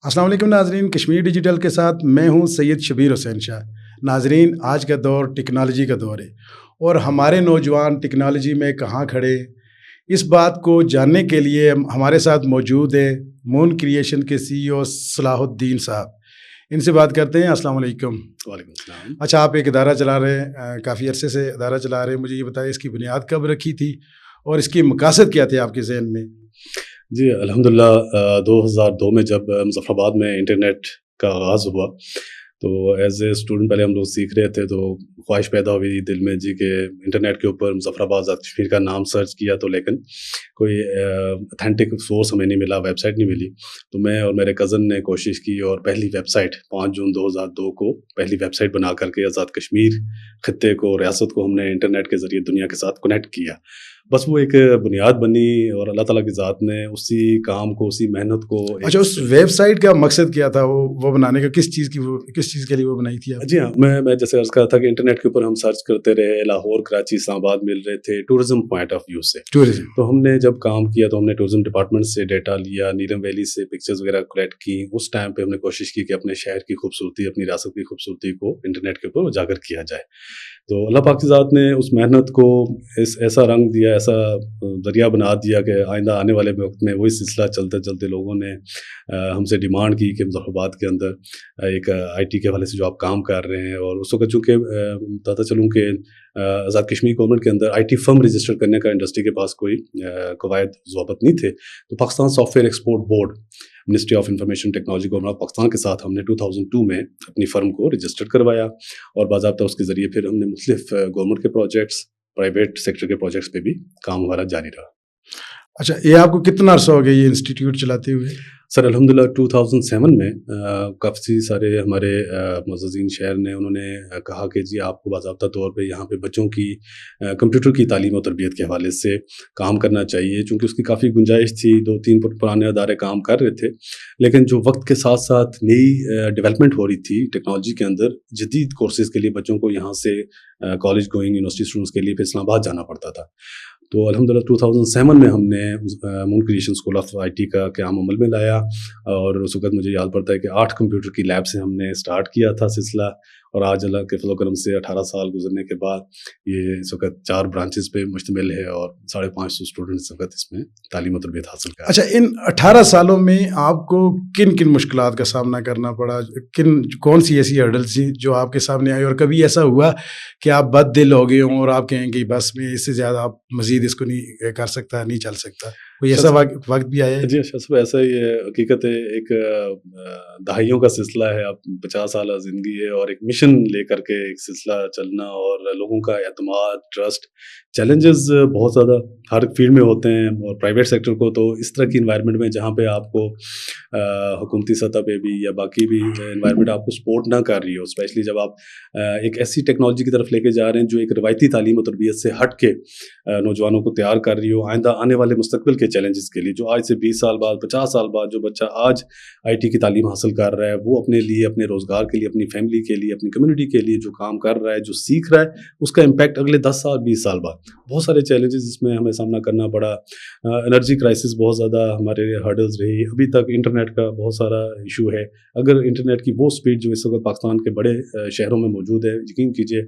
السلام علیکم ناظرین، کشمیر ڈیجیٹل کے ساتھ میں ہوں سید شبیر حسین شاہ۔ ناظرین، آج کا دور ٹیکنالوجی کا دور ہے اور ہمارے نوجوان ٹیکنالوجی میں کہاں کھڑے، اس بات کو جاننے کے لیے ہمارے ساتھ موجود ہے مون کریشن کے CEO صلاح الدین صاحب۔ ان سے بات کرتے ہیں۔ السلام علیکم۔ وعلیکم السلام۔ اچھا، آپ ایک ادارہ چلا رہے ہیں، کافی عرصے سے ادارہ چلا رہے ہیں، مجھے یہ بتائیں اس کی بنیاد کب رکھی تھی اور اس کی مقاصد کیا تھے آپ کے ذہن میں؟ جی الحمدللہ 2002 میں جب مظفر آباد میں انٹرنیٹ کا آغاز ہوا تو ایز اے اسٹوڈنٹ پہلے ہم لوگ سیکھ رہے تھے، تو خواہش پیدا ہوئی دل میں جی کہ انٹرنیٹ کے اوپر مظفر آباد آزاد کشمیر کا نام سرچ کیا تو لیکن کوئی اتھینٹک سورس ہمیں نہیں ملا، ویب سائٹ نہیں ملی۔ تو میں اور میرے کزن نے کوشش کی اور پہلی ویب سائٹ 5 جون 2002 کو پہلی ویب سائٹ بنا کر کے آزاد کشمیر خطے کو، ریاست کو ہم نے انٹرنیٹ کے ذریعے دنیا کے ساتھ کنیکٹ کیا۔ بس وہ ایک بنیاد بنی اور اللہ تعالیٰ کی ذات نے اسی کام کو، اسی محنت کو۔ اچھا، اس ویب سائٹ کا مقصد کیا تھا وہ بنانے کا؟ کس چیز کے لیے وہ بنائی تھی آپ؟ جی ہاں، میں جیسے عرض کر تھا کہ انٹرنیٹ کے اوپر ہم سرچ کرتے رہے، لاہور، کراچی، اسلام آباد مل رہے تھے ٹورزم پوائنٹ آف ویو سے۔ تو ہم نے جب کام کیا تو ہم نے ٹورزم ڈپارٹمنٹ سے ڈیٹا لیا، نیرم ویلی سے پکچرز وغیرہ کلیکٹ کی۔ اس ٹائم پہ ہم نے کوشش کی کہ اپنے شہر کی خوبصورتی، اپنی ریاست کی خوبصورتی کو انٹرنیٹ کے اوپر اجاگر کیا جائے۔ تو اللہ پاک کی ذات نے اس محنت کو ایسا رنگ دیا، ایسا ذریعہ بنا دیا کہ آئندہ آنے والے وقت میں وہی سلسلہ چلتے چلتے لوگوں نے ہم سے ڈیمانڈ کی کہ مظفر آباد کے اندر ایک IT کے حوالے سے جو آپ کام کر رہے ہیں، اور اس وقت چونکہ بتاتا چلوں کہ آزاد کشمیر گورنمنٹ کے اندر IT فرم رجسٹر کرنے کا انڈسٹری کے پاس کوئی قواعد ضوابط نہیں تھے، تو Pakistan soft where export board, ministry of information technology government of Pakistan کے ساتھ ہم نے 2002 میں اپنی فرم کو رجسٹر کروایا، اور باضابطہ اس کے ذریعے پھر ہم نے مختلف گورنمنٹ کے پروجیکٹس، پرائیویٹ سیکٹر کے پروجیکٹس پہ بھی کام ہمارا جاری رہا۔ اچھا، یہ آپ کو کتنا عرصہ ہو گیا یہ انسٹیٹیوٹ چلاتے ہوئے؟ سر الحمدللہ 2007 میں کافی سارے ہمارے معززین شہر نے انہوں نے کہا کہ جی آپ کو باضابطہ طور پہ یہاں پہ بچوں کی کمپیوٹر کی تعلیم و تربیت کے حوالے سے کام کرنا چاہیے، چونکہ اس کی کافی گنجائش تھی۔ 2-3 پرانے ادارے کام کر رہے تھے، لیکن جو وقت کے ساتھ ساتھ نئی ڈیولپمنٹ ہو رہی تھی ٹیکنالوجی کے اندر، جدید کورسز کے لیے بچوں کو یہاں سے کالج گوئنگ یونیورسٹی اسٹوڈنٹس کے لیے پھر اسلام آباد جانا پڑتا تھا۔ تو الحمدللہ 2007 میں ہم نے مون کریشن اسکول آف IT کا قیام عمل میں لایا، اور اس وقت مجھے یاد پڑتا ہے کہ 8 کمپیوٹر کی لیب سے ہم نے سٹارٹ کیا تھا سلسلہ، اور آج اللہ کے فضل و کرم سے 18 سال گزرنے کے بعد یہ اس وقت 4 برانچز پہ مشتمل ہے، اور 550 اسٹوڈنٹ اس وقت اس میں تعلیم و تربیت حاصل کر رہے ہیں۔ اچھا، ان 18 سالوں میں آپ کو کن کن مشکلات کا سامنا کرنا پڑا؟ کون سی ایسی ہرڈلز تھیں جو آپ کے سامنے آئی، اور کبھی ایسا ہوا کہ آپ بد دل ہو گئے ہوں اور آپ کہیں کہ بس میں اس سے زیادہ آپ مزید اس کو نہیں کر سکتا، نہیں چل سکتا؟ کوئی ایسا وقت بھی آیا ہے؟ جی صاحب، ایسا ہی ہے، حقیقت ہے، ایک دہائیوں کا سلسلہ ہے، اب 50 سالہ زندگی ہے، اور ایک مشن لے کر کے ایک سلسلہ چلنا، اور لوگوں کا اعتماد، ٹرسٹ، چیلنجز بہت زیادہ ہر فیلڈ میں ہوتے ہیں، اور پرائیویٹ سیکٹر کو تو اس طرح کی انوائرمنٹ میں جہاں پہ آپ کو حکومتی سطح پہ بھی یا باقی بھی انوائرمنٹ آپ کو سپورٹ نہ کر رہی ہو، اسپیشلی جب آپ ایک ایسی ٹیکنالوجی کی طرف لے کے جا رہے ہیں جو ایک روایتی تعلیم و تربیت سے ہٹ کے نوجوانوں کو تیار کر رہی ہو آئندہ آنے والے مستقبل کے چیلنجز کے لیے، جو آج سے 20 سال بعد، 50 سال بعد جو بچہ آج IT کی تعلیم حاصل کر رہا ہے، وہ اپنے لیے، اپنے روزگار کے لیے، اپنی فیملی کے لیے، اپنی کمیونٹی کے لیے جو کام کر رہا ہے، جو سیکھ رہا ہے، اس کا امپیکٹ اگلے 10 سال 20 سال بعد بہت سارے چیلنجز اس میں ہمیں سامنا کرنا پڑا۔ انرجی کرائسس بہت زیادہ ہمارے ہرڈلز رہی، ابھی تک انٹرنیٹ کا بہت سارا ایشو ہے۔ اگر انٹرنیٹ کی وہ سپیڈ جو اس وقت پاکستان کے بڑے شہروں میں موجود ہے، یقین کیجئے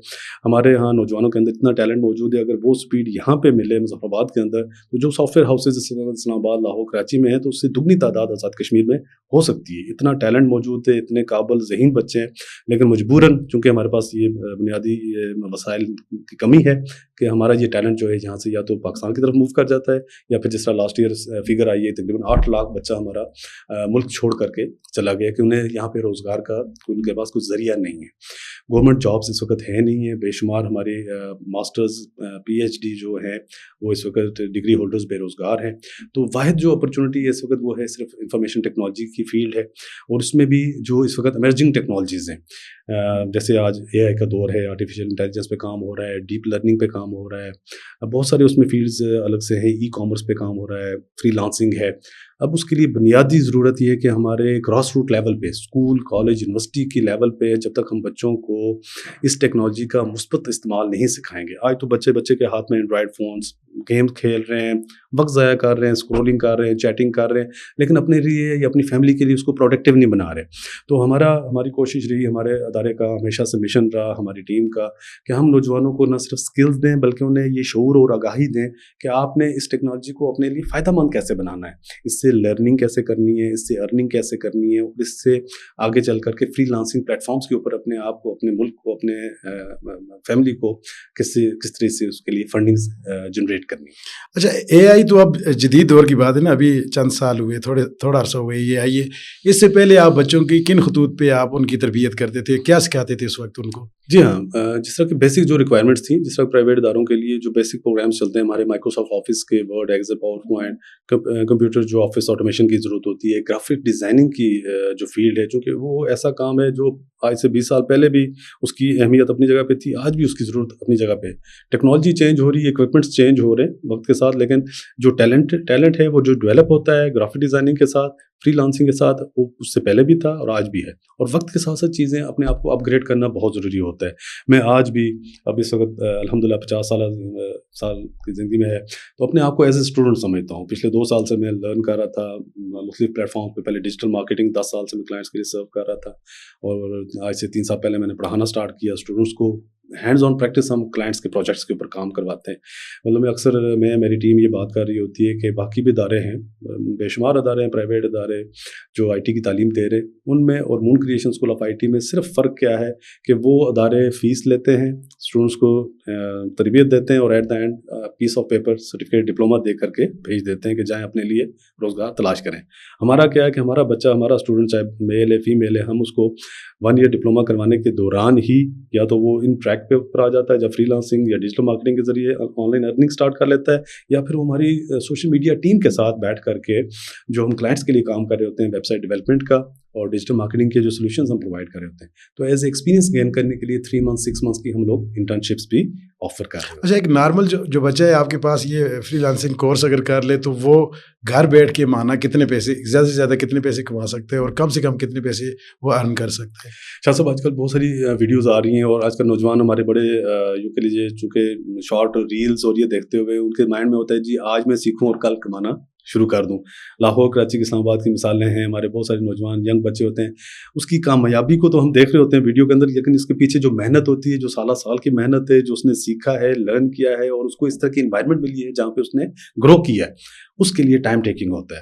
ہمارے ہاں نوجوانوں کے اندر اتنا ٹیلنٹ موجود ہے، اگر وہ سپیڈ یہاں پہ ملے مظفر آباد کے اندر، تو جو سافٹ ویئر ہاؤسز اسلام آباد، لاہور، کراچی میں ہیں، تو اس سے دگنی تعداد آزاد کشمیر میں ہو سکتی ہے۔ اتنا ٹیلنٹ موجود ہے، اتنے قابل ذہین بچے ہیں، لیکن مجبوراً چونکہ ہمارے پاس یہ بنیادی وسائل کی کمی ہے کہ ہمارا یہ ٹیلنٹ جو ہے یہاں سے یا تو پاکستان کی طرف موو کر جاتا ہے، یا پھر جس طرح لاسٹ ایئر فگر آئی ہے تقریباً 8 لاکھ بچہ ہمارا ملک چھوڑ کر کے چلا گیا کہ انہیں یہاں پہ روزگار کا ان کے پاس کچھ ذریعہ نہیں ہے۔ گورنمنٹ جابس اس وقت ہے نہیں ہے، بے شمار ہمارے ماسٹرز PhD جو ہیں وہ اس وقت ڈگری ہولڈرز بے روزگار ہیں۔ تو واحد جو اپرچونٹی ہے اس وقت وہ ہے صرف انفارمیشن ٹیکنالوجی کی فیلڈ ہے، اور اس میں بھی جو اس وقت ایمرجنگ ٹیکنالوجیز ہیں، جیسے آج AI کا دور ہے، آرٹیفیشیل انٹیلیجنس پہ کام ہو رہا ہے، ڈیپ لرننگ پہ کام ہو رہا ہے، بہت سارے اس میں فیلڈز الگ سے ہیں، ای کامرس پہ کام ہو رہا ہے، فری لانسنگ ہے، اب اس کے لیے بنیادی ضرورت یہ ہے کہ ہمارے گراس روٹ لیول پہ اسکول کالج یونیورسٹی کی لیول پہ جب تک ہم بچوں کو اس ٹیکنالوجی کا مثبت استعمال نہیں سکھائیں گے. آج تو بچے کے ہاتھ میں اینڈرائڈ فونس, گیم کھیل رہے ہیں, وقت ضائع کر رہے ہیں, اسکرولنگ کر رہے ہیں, چیٹنگ کر رہے ہیں, لیکن اپنے لیے یا اپنی فیملی کے لیے اس کو پروڈکٹیو نہیں بنا رہے. تو ہماری کوشش رہی, ہمارے ادارے کا ہمیشہ سے مشن رہا, ہماری ٹیم کا, کہ ہم نوجوانوں کو نہ صرف سکلز دیں بلکہ انہیں یہ شعور اور آگاہی دیں کہ آپ نے اس ٹیکنالوجی کو اپنے لیے فائدہ مند کیسے بنانا ہے, اس سے لرننگ کیسے کرنی ہے, اس سے ارننگ کیسے کرنی ہے, اور اس سے آگے چل کر کے فری لانسنگ پلیٹ فارمس کے اوپر اپنے آپ کو, اپنے ملک کو, اپنے فیملی کو کس طرح سے اس کے لیے فنڈنگ جنریٹ کرنی ہے. اچھا, اے آئی تو اب جدید دور کی بات ہے نا, ابھی چند سال ہوئے, تھوڑا عرصہ ہوئے یہ آئی ہے. اس سے پہلے آپ بچوں کی کن خطوط پہ آپ ان کی تربیت کرتے تھے, کیا سکھاتے تھے اس وقت ان کو؟ جی ہاں, جس طرح کی بیسک جو ریکوائرمنٹس تھیں, جس طرح پرائیویٹ اداروں کے لیے جو بیسک پروگرامس چلتے ہیں, ہمارے مائکروسافٹ آفس کے Word, Excel, PowerPoint, computer جو آفس آٹومیشن کی ضرورت ہوتی ہے, گرافک ڈیزائننگ کی جو فیلڈ ہے, چونکہ وہ ایسا کام ہے جو آج سے 20 سال پہلے بھی اس کی اہمیت اپنی جگہ پہ تھی, آج بھی اس کی ضرورت اپنی جگہ پہ. ٹیکنالوجی چینج ہو رہی ہے, اکوپمنٹس چینج ہو رہے ہیں وقت کے ساتھ, لیکن جو ٹیلنٹ ہے وہ جو ڈیولپ ہوتا ہے گرافک ڈیزائننگ کے ساتھ, فری لانسنگ کے ساتاتھ, وہ اس سے پہلے بھی تھا اور آج بھی ہے. اور وقت کے ساتھ ساتھ چیزیں اپنے آپ کو اپ گریڈ کرنا بہت ضروری ہوتا ہے. میں آج بھی اب اس وقت الحمدللہ 50 سال کی زندگی میں ہے, تو اپنے آپ کو ایز اے اسٹوڈنٹ سمجھتا ہوں. پچھلے 2 سال سے میں لرن کر رہا تھا مختلف پلیٹ فارم پہ. پہلے ڈیجیٹل مارکیٹنگ 10 سال سے میں کلائنٹس کے لیے سرو کر رہا تھا, اور آج سے 3 سال پہلے میں نے پڑھانا اسٹارٹ کیا اسٹوڈنٹس کو. ہینڈز آن پریکٹس ہم کلائنٹس کے پروجیکٹس کے اوپر کام کرواتے ہیں. مطلب اکثر میری ٹیم یہ بات کر رہی ہوتی ہے کہ باقی بھی ادارے ہیں, بے شمار ادارے ہیں, پرائیویٹ ادارے جو آئی ٹی کی تعلیم دے رہے, ان میں اور مون کریشن اسکول آف آئی ٹی میں صرف فرق کیا ہے کہ وہ ادارے فیس لیتے ہیں, اسٹوڈنٹس کو تربیت دیتے ہیں, اور at the end piece of paper certificate diploma دے کر کے بھیج دیتے ہیں کہ جائیں اپنے لیے روزگار تلاش کریں. ہمارا کیا ہے کہ ہمارا بچہ, ہمارا اسٹوڈنٹ چاہے میل ہے فیمیل ہے, ہم اس کو 1 ایئر ڈپلوما کروانے کے دوران ہی یا تو وہ ان ٹریک پہ اوپر آ جاتا ہے, جب فری لانسنگ یا ڈیجیٹل مارکیٹنگ کے ذریعے آن لائن ارننگ اسٹارٹ کر لیتا ہے, یا پھر وہ ہماری سوشل میڈیا ٹیم کے ساتھ بیٹھ کر کے جو ہم کلائنٹس کے لیے کام کر رہے ہوتے ہیں, ویب سائٹ ڈیولپمنٹ کا اور ڈیجیٹل مارکیٹنگ کے جو سولوشنز ہم پرووائڈ کر رہے ہوتے ہیں, تو ایز اے ایکسپیرینس گین کرنے کے لیے 3 منتھ 6 منتھس کی ہم لوگ انٹرنشپس بھی آفر کر رہے ہیں. اچھا, ایک نارمل جو بچہ ہے آپ کے پاس, یہ فری لانسنگ کورس اگر کر لے تو وہ گھر بیٹھ کے مانا کتنے پیسے, زیادہ سے زیادہ کتنے پیسے کما سکتے ہیں, اور کم سے کم کتنے پیسے وہ ارن کر سکتے ہیں؟ شاہ صاحب, آج کل بہت ساری ویڈیوز آ رہی ہیں, اور آج کل نوجوان ہمارے بڑے یوں کہہ لیجیے چونکہ شارٹ ریلز اور یہ دیکھتے ہوئے ان کے مائنڈ میں ہوتا ہے جی آج میں سیکھوں اور کل کمانا شروع کر دوں. لاہور, کراچی, اسلام آباد کی مثالیں ہیں. ہمارے بہت سارے نوجوان ینگ بچے ہوتے ہیں, اس کی کامیابی کو تو ہم دیکھ رہے ہوتے ہیں ویڈیو کے اندر, لیکن اس کے پیچھے جو محنت ہوتی ہے, جو سال کی محنت ہے, جو اس نے سیکھا ہے, لرن کیا ہے, اور اس کو اس طرح کی انوائرمنٹ ملی ہے جہاں پہ اس نے گرو کیا ہے, اس کے لیے ٹائم ٹیکنگ ہوتا ہے,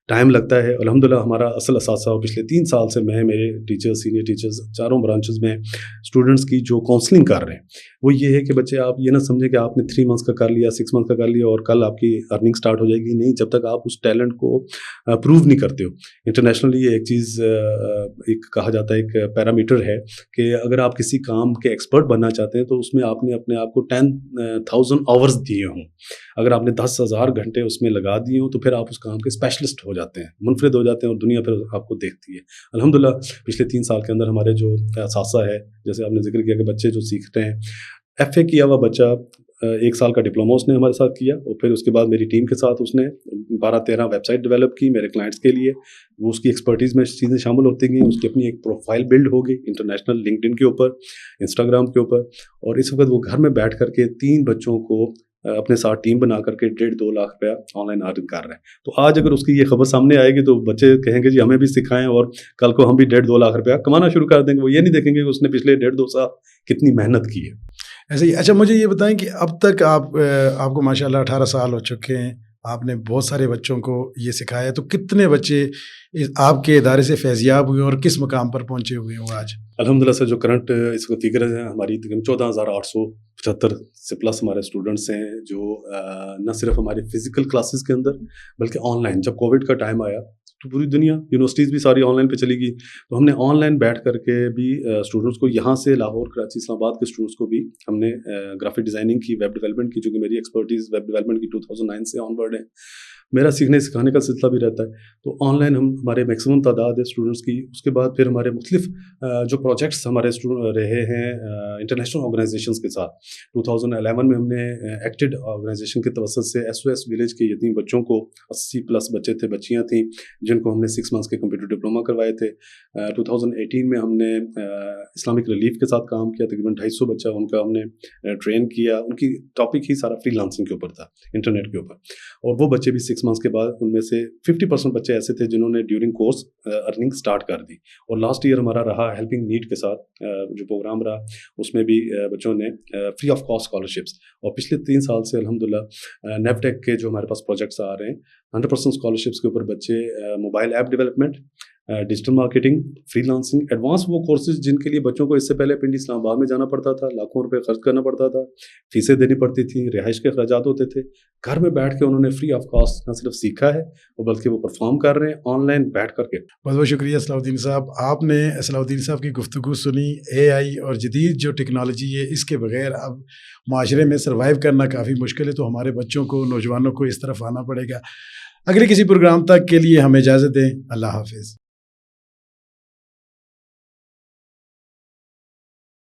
ٹائم لگتا ہے. الحمدللہ ہمارا اصل اساتذہ پچھلے 3 سال سے میں, میرے ٹیچرز, سینئر ٹیچرز چاروں برانچز میں اسٹوڈنٹس کی جو کاؤنسلنگ کر رہے ہیں, وہ یہ ہے کہ بچے آپ یہ نہ سمجھیں کہ آپ نے 3 منتھس کا کر لیا, 6 منتھ کا کر لیا اور کل آپ کی ارننگ اسٹارٹ ہو جائے گی. نہیں, جب تک آپ اس ٹیلنٹ کو پروو نہیں کرتے ہو. انٹرنیشنلی یہ ایک چیز ایک کہا جاتا ہے, ایک پیرامیٹر ہے کہ اگر آپ کسی کام کے ایکسپرٹ بننا چاہتے ہیں تو اس میں آپ نے اپنے آپ کو 10,000 آورز دیے ہوں. اگر آپ نے 10,000 گھنٹے اس میں لگا دیے ہوں تو پھر آپ اس کام کے اسپیشلسٹ ہو جاتے ہیں, منفرد ہو جاتے ہیں, اور دنیا پھر آپ کو دیکھتی ہے. الحمدللہ پچھلے 3 سال کے اندر ہمارے جو اساتذہ ہے, جیسے آپ نے ذکر کیا کہ بچے جو سیکھتے ہیں, ایف اے کیا ہوا بچہ 1 سال کا ڈپلوما اس نے ہمارے ساتھ کیا, اور پھر اس کے بعد میری ٹیم کے ساتھ اس نے 12-13 ویب سائٹ ڈیولپ کی میرے کلائنٹس کے لیے. وہ اس کی ایکسپرٹیز میں چیزیں شامل ہوتی گئیں, اس کی اپنی ایک پروفائل بلڈ ہو گئی انٹرنیشنل لنکڈ ان کے اوپر, انسٹاگرام کے اوپر, اور اس وقت وہ گھر میں بیٹھ کر کے 3 بچوں کو اپنے ساتھ ٹیم بنا کر کے 1.5-2 لاکھ روپیہ آن لائن ارن کر رہے ہیں. تو آج اگر اس کی یہ خبر سامنے آئے گی تو بچے کہیں گے جی ہمیں بھی سکھائیں, اور کل کو ہم بھی 1.5-2 لاکھ روپیہ کمانا شروع کر دیں گے. وہ یہ نہیں دیکھیں گے کہ اس نے پچھلے 1.5-2 سال کتنی محنت کی ہے. ایسے ہی. اچھا, مجھے یہ بتائیں کہ اب تک آپ کو ماشاءاللہ 18 سال ہو چکے ہیں, آپ نے بہت سارے بچوں کو یہ سکھایا, تو کتنے بچے آپ کے ادارے سے فیضیاب ہوئے اور کس مقام پر پہنچے ہوئے ہیں وہ آج؟ الحمدللہ سے جو کرنٹ اس وقت فگر ہے ہماری تقریباً 14,875 سے پلس ہمارے اسٹوڈنٹس ہیں, جو نہ صرف ہمارے فزیکل کلاسز کے اندر بلکہ آن لائن, جب کووڈ کا ٹائم آیا تو پوری دنیا یونیورسٹیز بھی ساری آن لائن پہ چلی گئی. تو ہم نے آن لائن بیٹھ کر کے بھی اسٹوڈنٹس کو یہاں سے لاہور کراچی اسلام آباد کے اسٹوڈنٹس کو بھی ہم نے گرافک ڈیزائننگ کی, ویب ڈیولپمنٹ کی, جو کہ میری ایکسپرٹیز ویب ڈیولپمنٹ کی 2009 سے آن ورڈ ہے. میرا سیکھنے سکھانے کا سلسلہ بھی رہتا ہے. تو آن لائن ہمارے میکسیمم تعداد ہے اسٹوڈنٹس کی. اس کے بعد پھر ہمارے مختلف جو پروجیکٹس ہمارے رہے ہیں انٹرنیشنل آرگنائزیشنس کے ساتھ. 2011 میں ہم نے ایکٹڈ آرگنائزیشن کے توسط سے SOS ولیج کے یتیم بچوں کو 80+ بچے تھے, بچیاں تھیں, جن کو ہم نے 6 months کے کمپیوٹر ڈپلوما کروائے تھے. 2018 میں ہم نے اسلامک ریلیف کے ساتھ کام کیا. تقریباً 250 بچہ ان کا ہم نے ٹرین کیا. ان کی ٹاپک ہی سارا فری لانسنگ کے اوپر تھا, انٹرنیٹ کے اوپر. اور وہ بچے بھی 6 months کے بعد ان میں سے 50% بچے ایسے تھے جنہوں نے ڈیورنگ کورس ارننگ سٹارٹ کر دی. اور لاسٹ ایئر ہمارا رہا ہیلپنگ نیڈ کے ساتھ جو پروگرام رہا, اس میں بھی بچوں نے فری آف کاسٹ اسکالرشپس. اور پچھلے 3 سال سے الحمدللہ نیفٹیک کے جو ہمارے پاس پروجیکٹس آ رہے ہیں 100% اسکالرشپس کے اوپر بچے mobile app development, digital marketing, free lancing, advance وہ کورسز جن کے لیے بچوں کو اس سے پہلے پنڈی اسلام آباد میں جانا پڑتا تھا, لاکھوں روپے خرچ کرنا پڑتا تھا, فیسیں دینی پڑتی تھیں, رہائش کے اخراجات ہوتے تھے. گھر میں بیٹھ کے انہوں نے فری آف کاسٹ نہ صرف سیکھا ہے بلکہ وہ پرفارم کر رہے ہیں آن لائن بیٹھ کر کے. بہت بہت شکریہ صلاح الدین صاحب. آپ نے صلاح الدین صاحب کی گفتگو سنی. AI اور جدید جو ٹیکنالوجی ہے اس کے بغیر اب معاشرے میں سروائیو کرنا کافی مشکل ہے. تو ہمارے بچوں کو, نوجوانوں کو اس طرف آنا پڑے گا. اگلے کسی پروگرام تک کے لیے ہمیں اجازت دیں. اللہ حافظ.